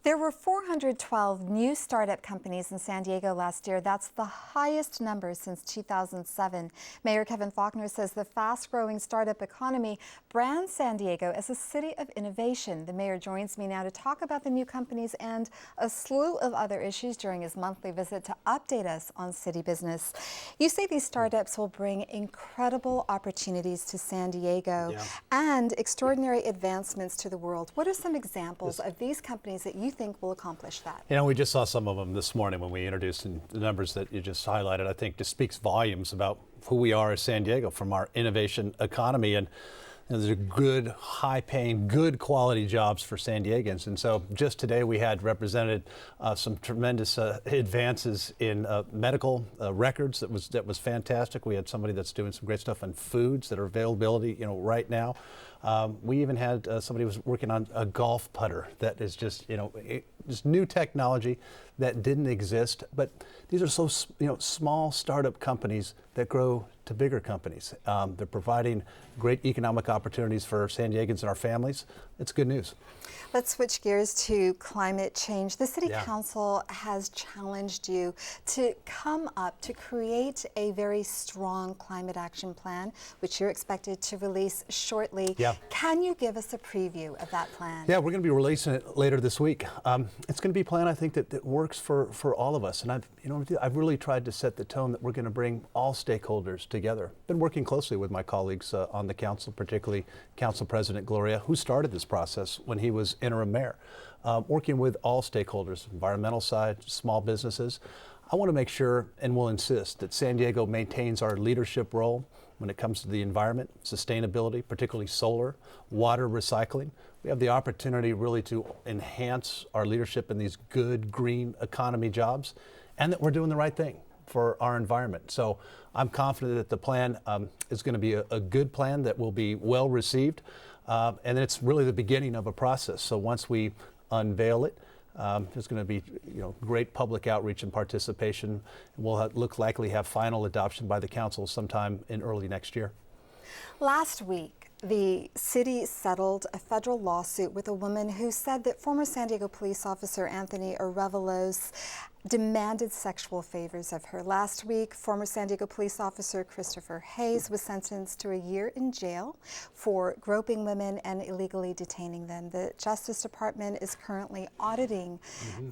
There were 412 new startup companies in San Diego last year. That's the highest number since 2007. Mayor Kevin Faulconer says the fast-growing startup economy brands San Diego as a city of innovation. The mayor joins me now to talk about the new companies and a slew of other issues during his monthly visit to update us on city business. You say these startups will bring incredible opportunities to San Diego and extraordinary advancements to the world. What are some examples of these companies that you think will accomplish that? You know, we just saw some of them this morning when we introduced the numbers that you just highlighted. I think just speaks volumes about who we are as San Diego from our innovation economy. And those are good, high-paying, good quality jobs for San Diegans. And so just today we had represented some tremendous advances in medical records. That was fantastic. We had somebody that's doing some great stuff on foods that are availability, right now. We even had somebody who was working on a golf putter that is just, just new technology that didn't exist. But these are so, small startup companies that grow to bigger companies. They're providing great economic opportunities for San Diegans and our families. It's good news. Let's switch gears to climate change. The City Council has challenged you to create a very strong climate action plan, which you're expected to release shortly. Can you give us a preview of that plan? Yeah, we're going to be releasing it later this week. It's going to be a plan, I think, that works for all of us. And I've really tried to set the tone that we're going to bring all stakeholders together. Been working closely with my colleagues on the council, particularly Council President Gloria, who started this process when he was interim mayor, working with all stakeholders, environmental side, small businesses. I want to make sure and will insist that San Diego maintains our leadership role when it comes to the environment, sustainability, particularly solar, water recycling. We have the opportunity really to enhance our leadership in these good green economy jobs, and that we're doing the right thing for our environment. So I'm confident that the plan is going to be a good plan that will be well received. And it's really the beginning of a process. So once we unveil it, there's going to be great public outreach and participation. And we'll likely have final adoption by the council sometime in early next year. Last week, the city settled a federal lawsuit with a woman who said that former San Diego police officer Anthony Arevalos demanded sexual favors of her. Last week, former San Diego police officer Christopher Hayes was sentenced to a year in jail for groping women and illegally detaining them. The Justice Department is currently auditing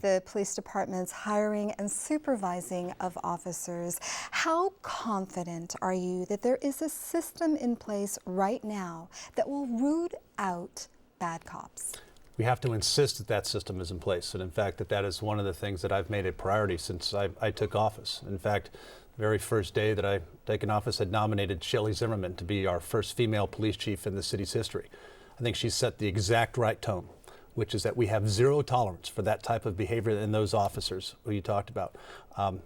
the police department's hiring and supervising of officers. How confident are you that there is a system in place right now that will root out bad cops? We have to insist that that system is in place. And in fact, that is one of the things that I've made a priority since I took office. In fact, the very first day that I taken office, had nominated Shelley Zimmerman to be our first female police chief in the city's history. I think she set the exact right tone, which is that we have zero tolerance for that type of behavior in those officers who you talked about,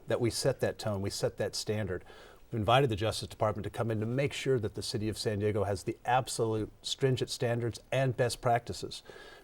that we set that tone, we set that standard. We've invited the Justice Department to come in to make sure that the city of San Diego has the absolute stringent standards and best practices,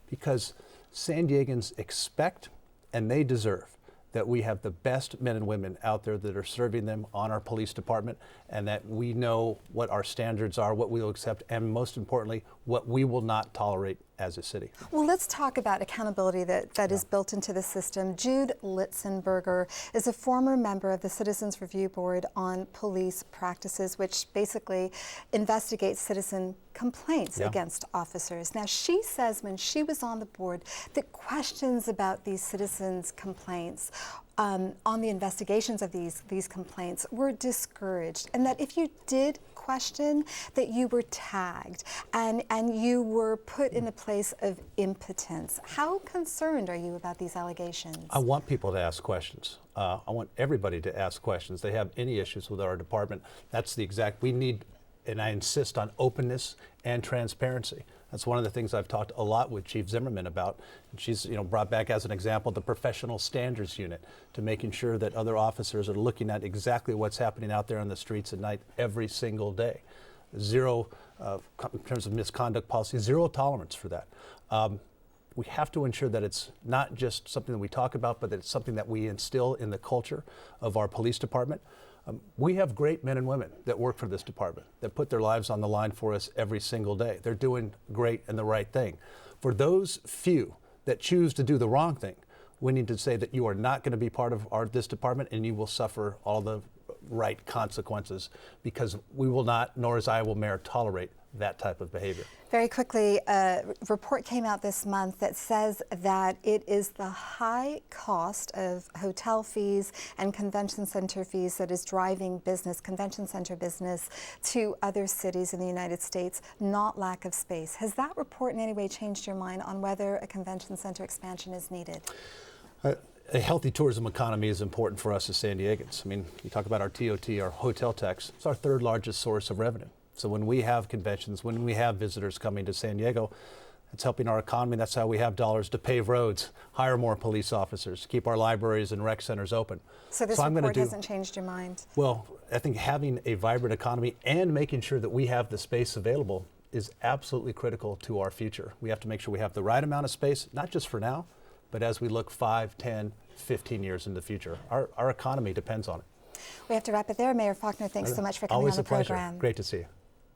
because San Diegans expect and they deserve that we have the best men and women out there that are serving them on our police department, and that we know what our standards are, what we will accept, and most importantly, what we will not tolerate as a city. Well, let's talk about accountability that is built into the system. Jude Litzenberger is a former member of the Citizens Review Board on Police Practices, which basically investigates citizen complaints against officers. Now, she says when she was on the board that questions about these citizens' complaints on the investigations of these complaints were discouraged, and that if you did question, that you were tagged and you were put in a place of impotence. How concerned are you about these allegations? I want people to ask questions. I want everybody to ask questions. They have any issues with our department. That's the exact, we need, and I insist on openness and transparency. That's one of the things I've talked a lot with Chief Zimmerman about. And she's brought back as an example the professional standards unit to making sure that other officers are looking at exactly what's happening out there on the streets at night every single day. Zero, in terms of misconduct policy, zero tolerance for that. We have to ensure that it's not just something that we talk about, but that it's something that we instill in the culture of our police department. We have great men and women that work for this department, that put their lives on the line for us every single day. They're doing great and the right thing. For those few that choose to do the wrong thing, we need to say that you are not going to be part of this department and you will suffer all the right consequences, because we will not, nor as Iowa Mayor, tolerate that type of behavior. Very quickly, a report came out this month that says that it is the high cost of hotel fees and convention center fees that is driving convention center business to other cities in the United States, not lack of space. Has that report in any way changed your mind on whether a convention center expansion is needed? A healthy tourism economy is important for us as San Diegans. I mean, you talk about our TOT, our hotel tax, it's our third largest source of revenue. So when we have conventions, when we have visitors coming to San Diego, it's helping our economy. That's how we have dollars to pave roads, hire more police officers, keep our libraries and rec centers open. So this report hasn't changed your mind? Well, I think having a vibrant economy and making sure that we have the space available is absolutely critical to our future. We have to make sure we have the right amount of space, not just for now, but as we look 5, 10, 15 years in the future. Our economy depends on it. We have to wrap it there. Mayor Faulconer, thanks so much for coming Always on the program. Always a pleasure. Great to see you.